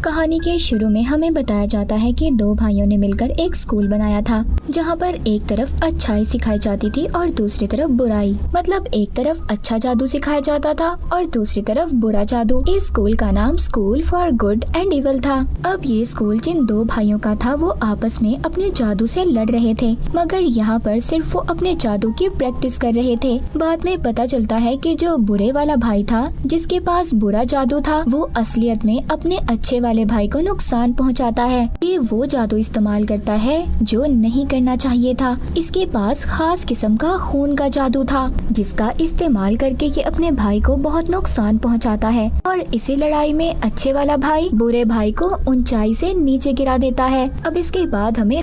कहानी के शुरू में हमें बताया जाता है कि दो भाइयों ने मिलकर एक स्कूल बनाया था, जहाँ पर एक तरफ अच्छाई सिखाई जाती थी और दूसरी तरफ बुराई। मतलब एक तरफ अच्छा जादू सिखाया जाता था और दूसरी तरफ बुरा जादू। इस स्कूल का नाम school for good and evil था। अब ये स्कूल जिन दो भाइयों का था वो आपस में अपने जादू से लड़ रहे थे, मगर यहाँ पर सिर्फ वो अपने जादू की प्रैक्टिस कर रहे थे। बाद में पता चलता है कि जो बुरे वाला भाई था, जिसके पास बुरा जादू था, वो असलियत में अपने अच्छे वाले भाई को नुकसान पहुंचाता है। ये वो जादू इस्तेमाल करता है जो नहीं करना चाहिए था। इसके पास खास किस्म का खून का जादू था, जिसका इस्तेमाल करके ये अपने भाई को बहुत नुकसान पहुंचाता है। और इसी लड़ाई में अच्छे वाला भाई बुरे भाई को ऊंचाई से नीचे गिरा देता है। अब इसके बाद हमें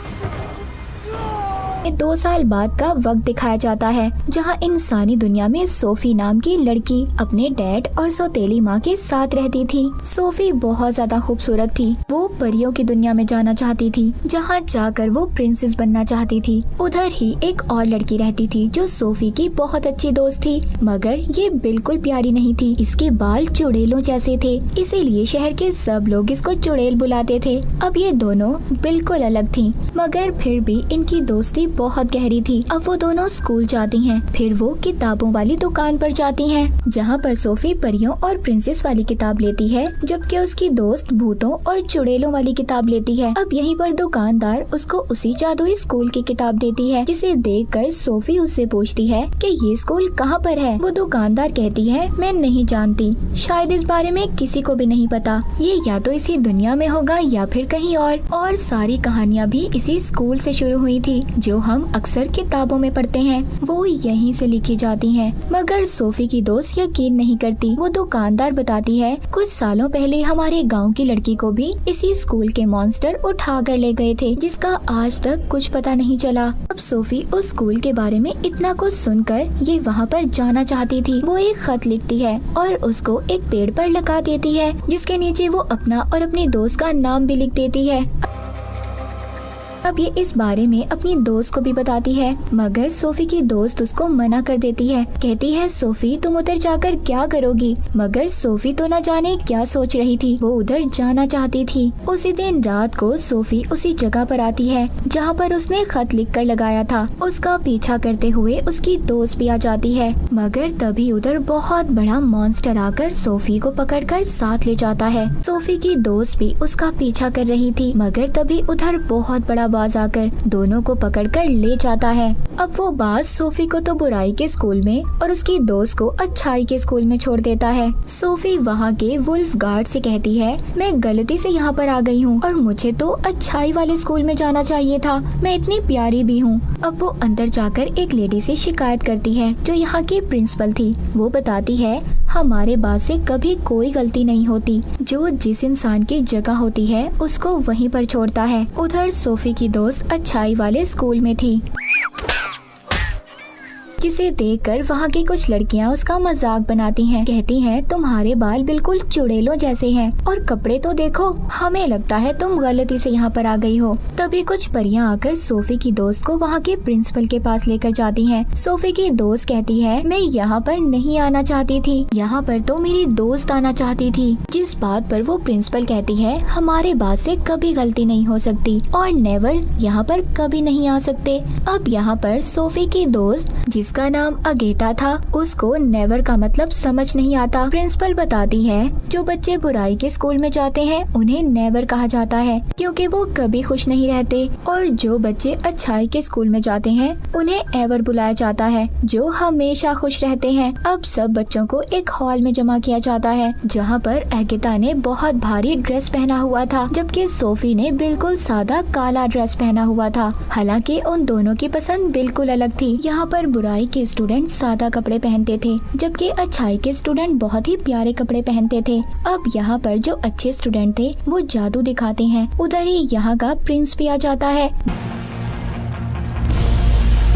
2 साल बाद का वक्त दिखाया जाता है, जहां इंसानी दुनिया में सोफी नाम की लड़की अपने डैड और सौतेली माँ के साथ रहती थी। सोफी बहुत ज्यादा खूबसूरत थी। वो परियों की दुनिया में जाना चाहती थी, जहां जाकर वो प्रिंसेस बनना चाहती थी। उधर ही एक और लड़की रहती थी जो सोफी की बहुत अच्छी दोस्त थी, मगर ये बिल्कुल प्यारी नहीं थी। इसके बाल चुड़ैलों जैसे थे, इसीलिए शहर के सब लोग इसको चुड़ैल बुलाते थे। अब ये दोनों बिल्कुल अलग थी, मगर फिर भी इनकी दोस्ती बहुत गहरी थी। अब वो दोनों स्कूल जाती हैं, फिर वो किताबों वाली दुकान पर जाती हैं, जहाँ पर सोफी परियों और प्रिंसेस वाली किताब लेती है, जबकि उसकी दोस्त भूतों और चुड़ैलों वाली किताब लेती है। अब यहीं पर दुकानदार उसको उसी जादुई स्कूल की किताब देती है, जिसे देखकर सोफी उससे पूछती है कि ये स्कूल कहाँ पर है। वो दुकानदार कहती है, मैं नहीं जानती, शायद इस बारे में किसी को भी नहीं पता। ये या तो इसी दुनिया में होगा या फिर कहीं और सारी कहानियाँ भी इसी स्कूल से शुरू हुई थी, जो हम अक्सर किताबों में पढ़ते हैं, वो यहीं से लिखी जाती हैं। मगर सोफी की दोस्त यकीन नहीं करती। वो दुकानदार बताती है, कुछ सालों पहले हमारे गांव की लड़की को भी इसी स्कूल के मॉन्स्टर उठा कर ले गए थे, जिसका आज तक कुछ पता नहीं चला। अब सोफी उस स्कूल के बारे में इतना कुछ सुनकर ये वहाँ पर जाना चाहती थी। वो एक खत लिखती है और उसको एक पेड़ पर लगा देती है, जिसके नीचे वो अपना और अपनी दोस्त का नाम भी लिख देती है। अब ये इस बारे में अपनी दोस्त को भी बताती है, मगर सोफी की दोस्त उसको मना कर देती है। कहती है, सोफी तुम उधर जाकर क्या करोगी? मगर सोफी तो न जाने क्या सोच रही थी, वो उधर जाना चाहती थी। उसी दिन रात को सोफी उसी जगह पर आती है जहाँ पर उसने खत लिख कर लगाया था। उसका पीछा करते हुए उसकी दोस्त भी आ जाती है, मगर तभी उधर बहुत बड़ा मॉन्स्टर आकर सोफी को पकड़कर साथ ले जाता है। सोफी की दोस्त भी उसका पीछा कर रही थी, मगर तभी उधर बहुत बड़ा बाज आकर दोनों को पकड़कर ले जाता है। अब वो बाज सोफी को तो बुराई के स्कूल में और उसकी दोस्त को अच्छाई के स्कूल में छोड़ देता है। सोफी वहाँ के वुल्फ गार्ड से कहती है, मैं गलती से यहाँ पर आ गई हूँ और मुझे तो अच्छाई वाले स्कूल में जाना चाहिए था, मैं इतनी प्यारी भी हूँ। अब वो अंदर जाकर एक लेडी से शिकायत करती है, जो यहाँ की प्रिंसिपल थी। वो बताती है, हमारे बाज से कभी कोई गलती नहीं होती, जो जिस इंसान की जगह होती है उसको वहीं पर छोड़ता है। उधर सोफी की दोस्त अच्छाई वाले स्कूल में थी, जिसे देखकर वहाँ की कुछ लड़कियाँ उसका मजाक बनाती हैं। कहती हैं, तुम्हारे बाल बिल्कुल चुड़ैलों जैसे हैं और कपड़े तो देखो, हमें लगता है तुम गलती से यहाँ पर आ गई हो। तभी कुछ परियां आकर सोफी की दोस्त को वहाँ के प्रिंसिपल के पास लेकर जाती हैं। सोफी की दोस्त कहती है, मैं यहाँ पर नहीं आना चाहती थी, यहाँ पर तो मेरी दोस्त आना चाहती थी। जिस बात पर वो प्रिंसिपल कहती है, हमारे बात से कभी गलती नहीं हो सकती और नेवर यहाँ पर कभी नहीं आ सकते। अब यहाँ पर सोफी की दोस्त, जिसका नाम अगेता था, उसको नेवर का मतलब समझ नहीं आता। प्रिंसिपल बताती है, जो बच्चे बुराई के स्कूल में जाते हैं उन्हें नेवर कहा जाता है, क्योंकि वो कभी खुश नहीं रहते, और जो बच्चे अच्छाई के स्कूल में जाते हैं उन्हें एवर बुलाया जाता है, जो हमेशा खुश रहते हैं। अब सब बच्चों को एक हॉल में जमा किया जाता है, जहाँ पर अगेता ने बहुत भारी ड्रेस पहना हुआ था, जबकि सोफी ने बिल्कुल सादा काला ड्रेस पहना हुआ था। हालांकि उन दोनों की पसंद बिल्कुल अलग थी। यहाँ पर बुराई के स्टूडेंट सादा कपड़े पहनते थे, जबकि अच्छाई के स्टूडेंट बहुत ही प्यारे कपड़े पहनते थे। अब यहाँ पर जो अच्छे स्टूडेंट थे वो जादू दिखाते हैं। उधर ही यहाँ का प्रिंस भी आ जाता है।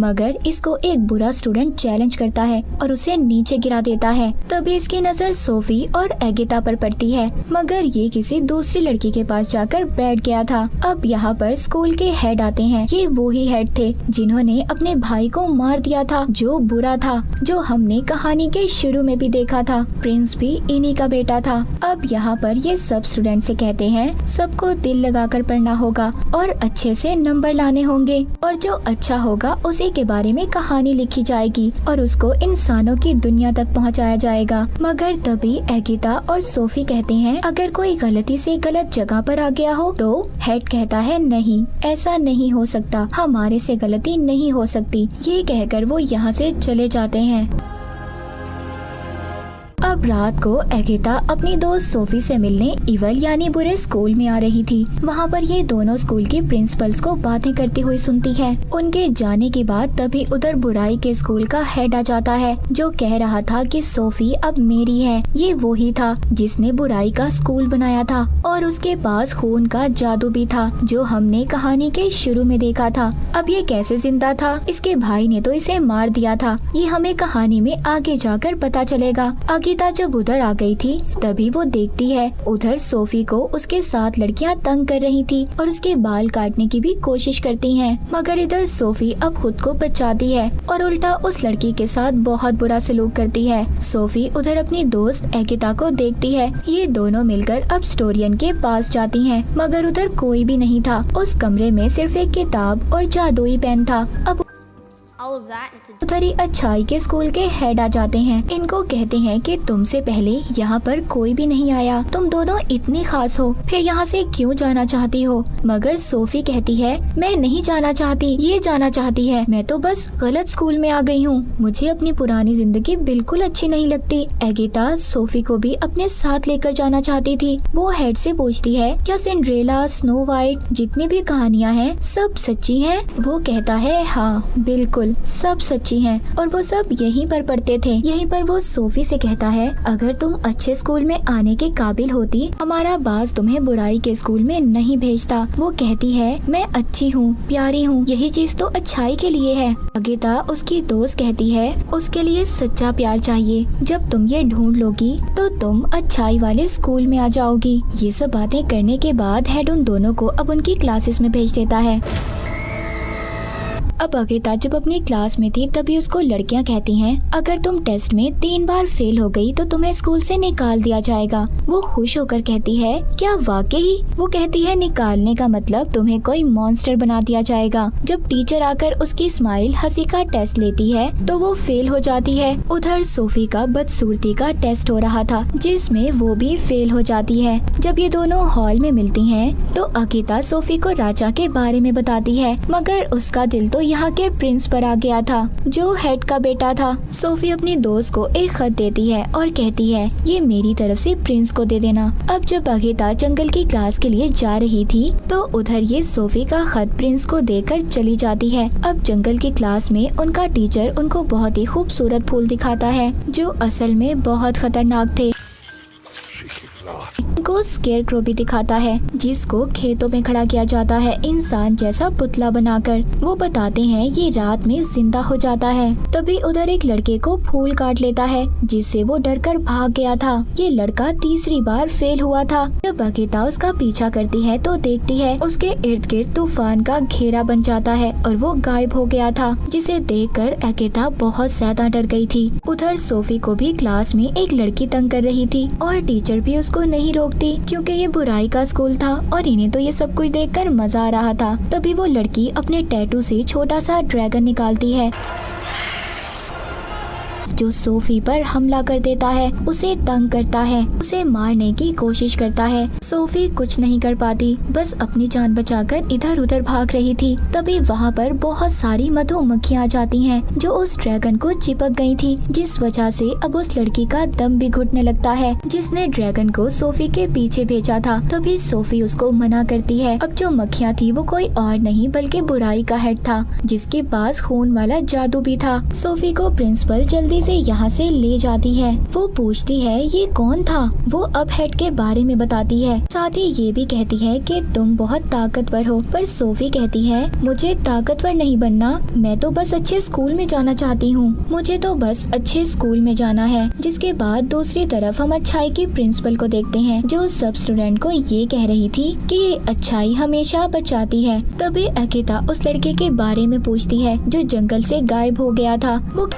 मगर इसको एक बुरा स्टूडेंट चैलेंज करता है और उसे नीचे गिरा देता है। तभी इसकी नजर सोफी और एगिता पर पड़ती है, मगर ये किसी दूसरी लड़की के पास जाकर बैठ गया था। अब यहाँ पर स्कूल के हेड आते हैं। ये वो ही हेड थे जिन्होंने अपने भाई को मार दिया था, जो बुरा था, जो हमने कहानी के शुरू में भी देखा था। प्रिंस भी इन्हीं का बेटा था। अब यहाँ पर ये सब स्टूडेंट से कहते हैं सबको दिल लगाकर पढ़ना होगा और अच्छे से नंबर लाने होंगे, और जो अच्छा होगा उसी के बारे में कहानी लिखी जाएगी और उसको इंसानों की दुनिया तक पहुँचाया जाएगा। मगर तभी एगिता और सोफी कहते हैं अगर कोई गलती से गलत जगह पर आ गया हो तो हेड कहता है नहीं, ऐसा नहीं हो सकता, हमारे से गलती नहीं हो सकती। ये कहकर वो यहाँ से चले जाते हैं। अब रात को एगिता अपनी दोस्त सोफी से मिलने इवल यानी बुरे स्कूल में आ रही थी। वहाँ पर ये दोनों स्कूल के प्रिंसिपल्स को बातें करती हुई सुनती है। उनके जाने के बाद तभी उधर बुराई के स्कूल का हेड आ जाता है, जो कह रहा था कि सोफी अब मेरी है। ये वो ही था जिसने बुराई का स्कूल बनाया था और उसके पास खून का जादू भी था, जो हमने कहानी के शुरू में देखा था। अब ये कैसे जिंदा था? इसके भाई ने तो इसे मार दिया था। ये हमें कहानी में आगे जाकर पता चलेगा। एगिता जब उधर आ गई थी तभी वो देखती है उधर सोफी को उसके साथ लड़कियां तंग कर रही थी और उसके बाल काटने की भी कोशिश करती हैं। मगर इधर सोफी अब खुद को बचाती है और उल्टा उस लड़की के साथ बहुत बुरा सलूक करती है। सोफी उधर अपनी दोस्त एगिता को देखती है। ये दोनों मिलकर अब स्टोरियन के पास जाती हैं, मगर उधर कोई भी नहीं था। उस कमरे में सिर्फ एक किताब और जादुई पेन था। अब उधर ही अच्छाई के स्कूल के हेड आ जाते हैं। इनको कहते हैं कि तुमसे पहले यहाँ पर कोई भी नहीं आया, तुम दोनों इतनी खास हो, फिर यहाँ से क्यों जाना चाहती हो? मगर सोफी कहती है मैं नहीं जाना चाहती, ये जाना चाहती है। मैं तो बस गलत स्कूल में आ गई हूँ, मुझे अपनी पुरानी जिंदगी बिल्कुल अच्छी नहीं लगती। एगिता सोफी को भी अपने साथ लेकर जाना चाहती थी। वो हेड से पूछती है क्या सिंड्रेला, स्नो वाइट, जितनी भी कहानियाँ हैं सब सच्ची हैं? वो कहता है हाँ बिल्कुल सब सच्ची हैं और वो सब यहीं पर पढ़ते थे। यहीं पर वो सोफी से कहता है अगर तुम अच्छे स्कूल में आने के काबिल होती, हमारा बास तुम्हें बुराई के स्कूल में नहीं भेजता। वो कहती है मैं अच्छी हूँ, प्यारी हूँ, यही चीज तो अच्छाई के लिए है। एगिता उसकी दोस्त कहती है उसके लिए सच्चा प्यार चाहिए। जब तुम ये ढूंढ लोगी तो तुम अच्छाई वाले स्कूल में आ जाओगी। ये सब बातें करने के बाद हेड उन दोनों को अब उनकी क्लासेस में भेज देता है। अब एगिता जब अपनी क्लास में थी तभी उसको लड़कियां कहती हैं अगर तुम टेस्ट में 3 बार फेल हो गई तो तुम्हें स्कूल से निकाल दिया जाएगा। वो खुश होकर कहती है क्या वाकई? वो कहती है निकालने का मतलब तुम्हें कोई मॉन्स्टर बना दिया जाएगा। जब टीचर आकर उसकी स्माइल हंसी का टेस्ट लेती है तो वो फेल हो जाती है। उधर सोफी का बदसूरती का टेस्ट हो रहा था जिसमें वो भी फेल हो जाती है। जब ये दोनों हॉल में मिलती हैं तो एगिता सोफी को राजा के बारे में बताती है, मगर उसका दिल तो यहाँ के प्रिंस पर आ गया था जो हेड का बेटा था। सोफी अपनी दोस्त को एक खत देती है और कहती है ये मेरी तरफ से प्रिंस को दे देना। अब जब एगिता जंगल की क्लास के लिए जा रही थी तो उधर ये सोफी का खत प्रिंस को देकर चली जाती है। अब जंगल की क्लास में उनका टीचर उनको बहुत ही खूबसूरत फूल दिखाता है जो असल में बहुत खतरनाक थे। को स्केरक्रो भी दिखाता है जिसको खेतों में खड़ा किया जाता है इंसान जैसा पुतला बनाकर। वो बताते हैं ये रात में जिंदा हो जाता है। तभी उधर एक लड़के को फूल काट लेता है जिससे वो डरकर भाग गया था। ये लड़का तीसरी बार फेल हुआ था। जब एगिता उसका पीछा करती है तो देखती है उसके इर्द गिर्द तूफान का घेरा बन जाता है और वो गायब हो गया था, जिसे देखकर एगिता बहुत ज्यादा डर गई थी। उधर सोफी को भी क्लास में एक लड़की तंग कर रही थी और टीचर भी उसको नहीं रोकती क्योंकि ये बुराई का स्कूल था और इन्हें तो ये सब कुछ देखकर मजा आ रहा था। तभी वो लड़की अपने टैटू से छोटा सा ड्रैगन निकालती है जो सोफी पर हमला कर देता है, उसे तंग करता है, उसे मारने की कोशिश करता है। सोफी कुछ नहीं कर पाती, बस अपनी जान बचाकर इधर उधर भाग रही थी। तभी वहाँ पर बहुत सारी मधुमक्खियाँ आ जाती हैं जो उस ड्रैगन को चिपक गई थी, जिस वजह से अब उस लड़की का दम भी घुटने लगता है जिसने ड्रैगन को सोफी के पीछे भेजा था। तभी सोफी उसको मना करती है। अब जो मक्खियाँ थी वो कोई और नहीं बल्कि बुराई का हेड था जिसके पास खून वाला जादू भी था। सोफी को प्रिंसिपल जल्दी उसे यहाँ से ले जाती है। वो पूछती है ये कौन था। वो अब हेड के बारे में बताती है, साथ ही ये भी कहती है कि तुम बहुत ताकतवर हो। पर सोफी कहती है मुझे ताकतवर नहीं बनना, मैं तो बस अच्छे स्कूल में जाना चाहती हूँ, मुझे तो बस अच्छे स्कूल में जाना है। जिसके बाद दूसरी तरफ हम अच्छाई की प्रिंसिपल को देखते हैं, जो सब स्टूडेंट को ये कह रही थी कि अच्छाई हमेशा बचाती है। तभी अकिता उस लड़के के बारे में पूछती है जो जंगल से गायब हो गया था। वो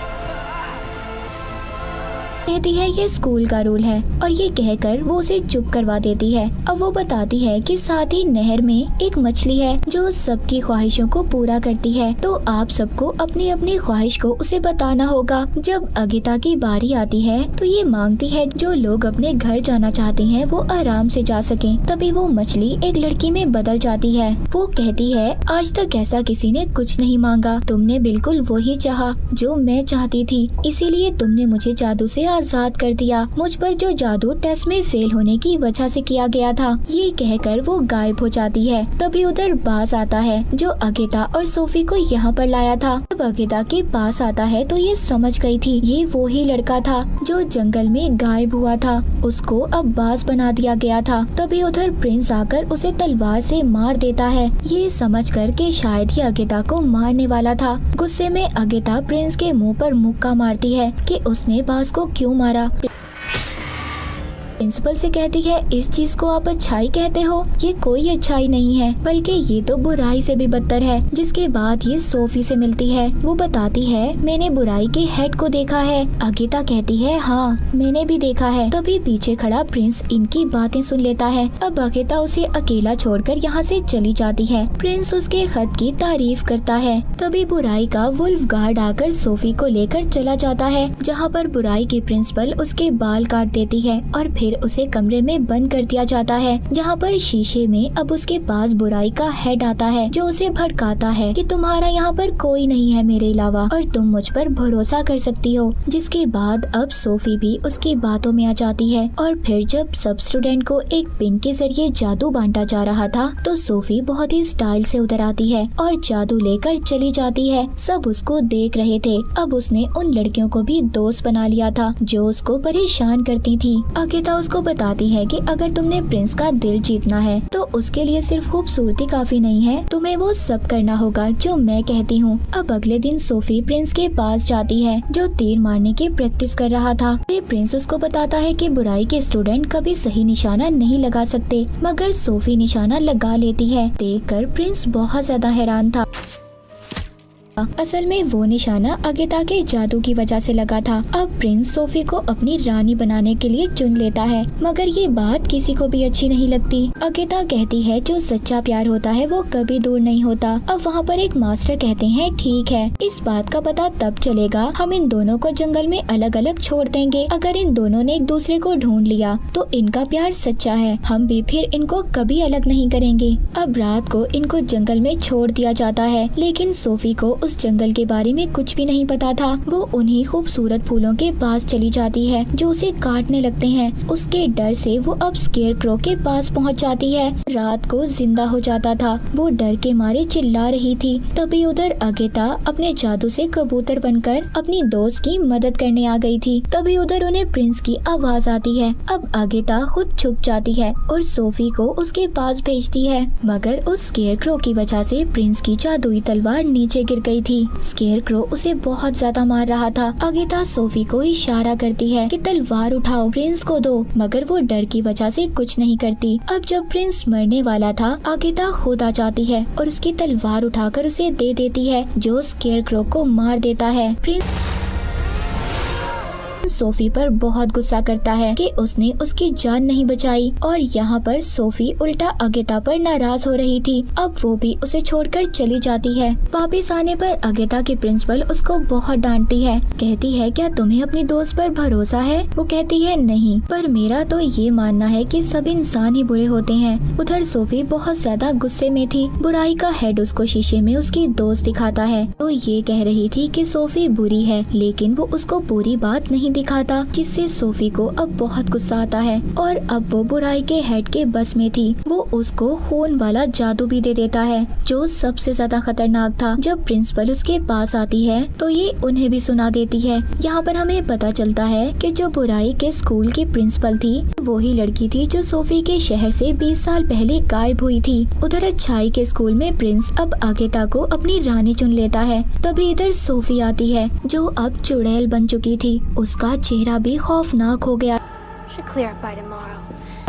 कहती है ये स्कूल का रूल है और ये कहकर वो उसे चुप करवा देती है। अब वो बताती है कि साथ ही नहर में एक मछली है जो सबकी ख्वाहिशों को पूरा करती है, तो आप सबको अपनी अपनी ख्वाहिश को उसे बताना होगा। जब अगिता की बारी आती है तो ये मांगती है जो लोग अपने घर जाना चाहते हैं वो आराम से जा सकें। तभी वो मछली एक लड़की में बदल जाती है। वो कहती है आज तक ऐसा किसी ने कुछ नहीं मांगा, तुमने बिल्कुल वही चाहा जो मैं चाहती थी, इसीलिए तुमने मुझे जादू से आजाद कर दिया। मुझ पर जो जादू टेस्ट में फेल होने की वजह से किया गया था। ये कहकर वो गायब हो जाती है। तभी उधर बाज आता है जो अगिता और सोफी को यहाँ पर लाया था। जब अगिता के पास आता है तो ये समझ गई थी ये वो ही लड़का था जो जंगल में गायब हुआ था, उसको अब बाज बना दिया गया था। तभी उधर प्रिंस आकर उसे तलवार से मार देता है, ये समझकर कि शायद ही अगिता को मारने वाला था। गुस्से में अगिता प्रिंस के मुंह पर मुक्का मारती है कि उसने बाज को क्यों मारा। प्रिंसिपल से कहती है इस चीज को आप अच्छाई कहते हो, ये कोई अच्छाई नहीं है बल्कि ये तो बुराई से भी बदतर है। जिसके बाद ये सोफी से मिलती है। वो बताती है मैंने बुराई के हेड को देखा है। अगिता कहती है हाँ मैंने भी देखा है। तभी पीछे खड़ा प्रिंस इनकी बातें सुन लेता है। अब अगिता उसे अकेला छोड़कर यहाँ से चली जाती है। प्रिंस उसके खत की तारीफ करता है। तभी बुराई का वुल्फ गार्ड आकर सोफी को लेकर चला जाता है, जहाँ पर बुराई की प्रिंसिपल उसके बाल काट देती है और फिर उसे कमरे में बंद कर दिया जाता है, जहाँ पर शीशे में अब उसके पास बुराई का हेड आता है जो उसे भड़काता है कि तुम्हारा यहाँ पर कोई नहीं है मेरे अलावा और तुम मुझ पर भरोसा कर सकती हो। जिसके बाद अब सोफी भी उसकी बातों में आ जाती है और फिर जब सब स्टूडेंट को एक पिन के जरिए जादू बांटा जा रहा था तो सोफी बहुत ही स्टाइल से उधर आती है और जादू लेकर चली जाती है। सब उसको देख रहे थे। अब उसने उन लड़कियों को भी दोस्त बना लिया था जो उसको परेशान करती थी। अगिता उसको बताती है कि अगर तुमने प्रिंस का दिल जीतना है तो उसके लिए सिर्फ खूबसूरती काफी नहीं है, तुम्हें वो सब करना होगा जो मैं कहती हूँ। अब अगले दिन सोफी प्रिंस के पास जाती है जो तीर मारने की प्रैक्टिस कर रहा था। फिर प्रिंस उसको बताता है कि बुराई के स्टूडेंट कभी सही निशाना नहीं लगा सकते, मगर सोफी निशाना लगा लेती है। देखकर प्रिंस बहुत ज्यादा हैरान था। असल में वो निशाना अगिता के जादू की वजह से लगा था। अब प्रिंस सोफी को अपनी रानी बनाने के लिए चुन लेता है, मगर ये बात किसी को भी अच्छी नहीं लगती। अगिता कहती है जो सच्चा प्यार होता है वो कभी दूर नहीं होता। अब वहाँ पर एक मास्टर कहते हैं ठीक है, इस बात का पता तब चलेगा हम इन दोनों को जंगल में अलग अलग छोड़ देंगे। अगर इन दोनों ने एक दूसरे को ढूंढ लिया तो इनका प्यार सच्चा है, हम भी फिर इनको कभी अलग नहीं करेंगे। अब रात को इनको जंगल में छोड़ दिया जाता है, लेकिन सोफी को उस जंगल के बारे में कुछ भी नहीं पता था। वो उन्हीं खूबसूरत फूलों के पास चली जाती है जो उसे काटने लगते हैं। उसके डर से वो अब स्केयरक्रो के पास पहुंच जाती है। रात को जिंदा हो जाता था, वो डर के मारे चिल्ला रही थी। तभी उधर अगिता अपने जादू से कबूतर बनकर अपनी दोस्त की मदद करने आ गई थी। तभी उधर उन्हें प्रिंस की आवाज आती है। अब अगिता खुद छुप जाती है और सोफी को उसके पास भेजती है, मगर उस स्केयरक्रो की वजह से प्रिंस की जादुई तलवार नीचे गिर गई थी। स्केयरक्रो उसे बहुत ज्यादा मार रहा था। अगिता सोफी को इशारा करती है कि तलवार उठाओ, प्रिंस को दो, मगर वो डर की वजह से कुछ नहीं करती। अब जब प्रिंस मरने वाला था, अगिता खुद आ जाती है और उसकी तलवार उठाकर उसे दे देती है, जो स्केयरक्रो को मार देता है। प्रिंस सोफी पर बहुत गुस्सा करता है कि उसने उसकी जान नहीं बचाई और यहाँ पर सोफी उल्टा अगिता पर नाराज हो रही थी। अब वो भी उसे छोड़कर चली जाती है। वापस आने पर अगिता की प्रिंसिपल उसको बहुत डांटती है। कहती है क्या तुम्हें अपनी दोस्त पर भरोसा है? वो कहती है नहीं, पर मेरा तो ये मानना है कि सब इंसान ही बुरे होते हैं। उधर सोफी बहुत ज्यादा गुस्से में थी। बुराई का हेड उसको शीशे में उसकी दोस्त दिखाता है तो ये कह रही थी कि सोफी बुरी है, लेकिन वो उसको पूरी बात नहीं दिखाता, जिससे सोफी को अब बहुत गुस्सा आता है और अब वो बुराई के हेड के बस में थी। वो उसको खून वाला जादू भी दे देता है जो सबसे ज्यादा खतरनाक था। जब प्रिंसिपल उसके पास आती है तो ये उन्हें भी सुना देती है। यहाँ पर हमें पता चलता है कि जो बुराई के स्कूल की प्रिंसिपल थी वही लड़की थी जो सोफी के शहर से 20 साल पहले गायब हुई थी। उधर अच्छाई के स्कूल में प्रिंस अब अगेता को अपनी रानी चुन लेता है। तभी इधर सोफी आती है जो अब चुड़ैल बन चुकी थी। उसका चेहरा भी खौफनाक हो गया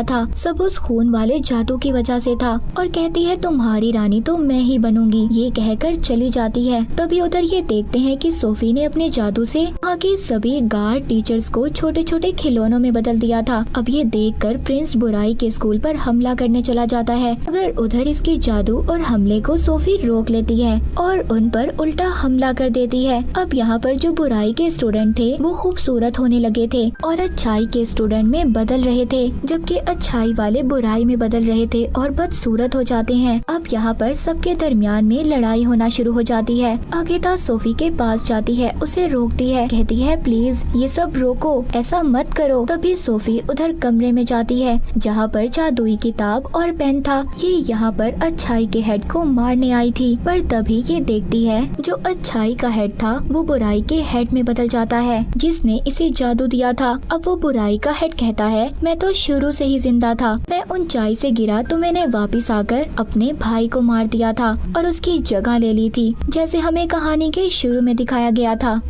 था। सब उस खून वाले जादू की वजह से था और कहती है तुम्हारी रानी तो मैं ही बनूंगी। ये कहकर चली जाती है। तभी उधर ये देखते हैं कि सोफी ने अपने जादू से वहाँ के सभी गार्ड टीचर्स को छोटे छोटे खिलौनों में बदल दिया था। अब ये देखकर प्रिंस बुराई के स्कूल पर हमला करने चला जाता है, मगर उधर इसके जादू और हमले को सोफी रोक लेती है और उन पर उल्टा हमला कर देती है। अब यहाँ पर जो बुराई के स्टूडेंट थे वो खूबसूरत होने लगे थे और अच्छाई के स्टूडेंट में बदल रहे थे, जबकि अच्छाई वाले बुराई में बदल रहे थे और बदसूरत हो जाते हैं। अब यहाँ पर सबके दरमियान में लड़ाई होना शुरू हो जाती है। अगेता सोफी के पास जाती है, उसे रोकती है, कहती है प्लीज ये सब रोको, ऐसा मत करो। तभी सोफी उधर कमरे में जाती है जहाँ पर जादुई किताब और पेन था। ये यहाँ पर अच्छाई के हेड को मारने आई थी, पर तभी ये देखती है जो अच्छाई का हेड था वो बुराई के हेड में बदल जाता है जिसने इसे जादू दिया था। अब वो बुराई का हेड कहता है मैं तो शुरू से ही जिंदा था, मैं ऊंचाई से गिरा तो मैंने वापस आकर अपने भाई को मार दिया था और उसकी जगह ले ली थी, जैसे हमें कहानी के शुरू में दिखाया गया था।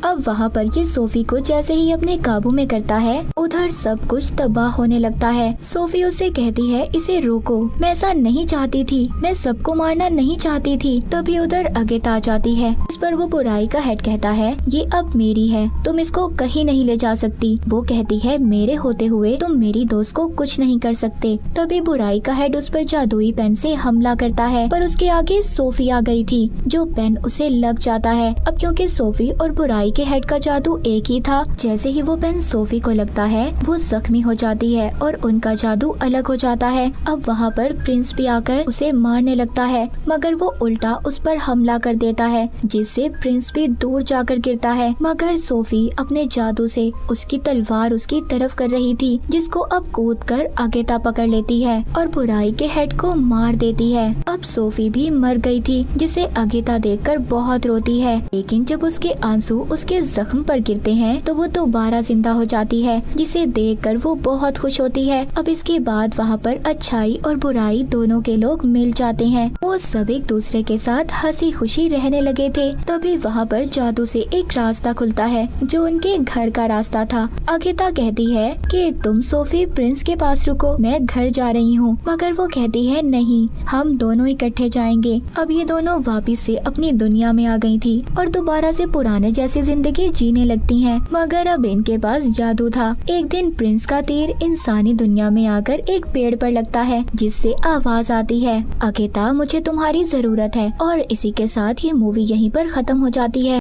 अब वहाँ पर ये सोफी को जैसे ही अपने काबू में करता है उधर सब कुछ तबाह होने लगता है। सोफी उसे कहती है इसे रोको, मैं ऐसा नहीं चाहती थी, मैं सबको मारना नहीं चाहती थी। तभी उधर अगेता आ जाती है। इस पर वो बुराई का हेड कहता है ये अब मेरी है, तुम इसको कहीं नहीं ले जा सकती। वो कहती है मेरे होते हुए तुम मेरी दोस्त को कुछ नहीं कर सकते। तभी बुराई का हेड उस पर जादुई पेन से हमला करता है, पर उसके आगे सोफी आ गई थी जो पेन उसे लग जाता है। अब क्योंकि सोफी और बुराई के हेड का जादू एक ही था, जैसे ही वो पेन सोफी को लगता है वो जख्मी हो जाती है और उनका जादू अलग हो जाता है। अब वहाँ पर प्रिंस भी आकर उसे मारने लगता है, मगर वो उल्टा उस पर हमला कर देता है जिससे प्रिंस भी दूर जाकर गिरता है। मगर सोफी अपने जादू से उसकी तलवार उसकी तरफ कर रही थी, जिसको अब कूदकर अगेता पकड़ लेती है और बुराई के हेड को मार देती है। अब सोफी भी मर गई थी, जिसे अगेता देखकर बहुत रोती है, लेकिन जब उसके आंसू उसके जख्म पर गिरते हैं तो वो दोबारा जिंदा हो जाती है, जिसे देखकर वो बहुत खुश होती है। अब इसके बाद वहाँ पर अच्छाई और बुराई दोनों के लोग मिल जाते हैं। वो सब एक दूसरे के साथ हंसी खुशी रहने लगे थे। तभी वहाँ पर जादू से एक रास्ता खुलता है जो उनके घर का रास्ता था। अगेता कहती है कि तुम सोफी प्रिंस के पास रुको, मैं घर जा रही हूँ, मगर वो कहती है नहीं, हम दोनों इकट्ठे जाएंगे। अब ये दोनों वापिस से अपनी दुनिया में आ गई थी और दोबारा से पुराने जैसी जिंदगी जीने लगती हैं, मगर अब इनके पास जादू था। एक दिन प्रिंस का तीर इंसानी दुनिया में आकर एक पेड़ पर लगता है, जिससे आवाज आती है अगेता मुझे तुम्हारी जरूरत है। और इसी के साथ ये मूवी यहीं पर खत्म हो जाती है।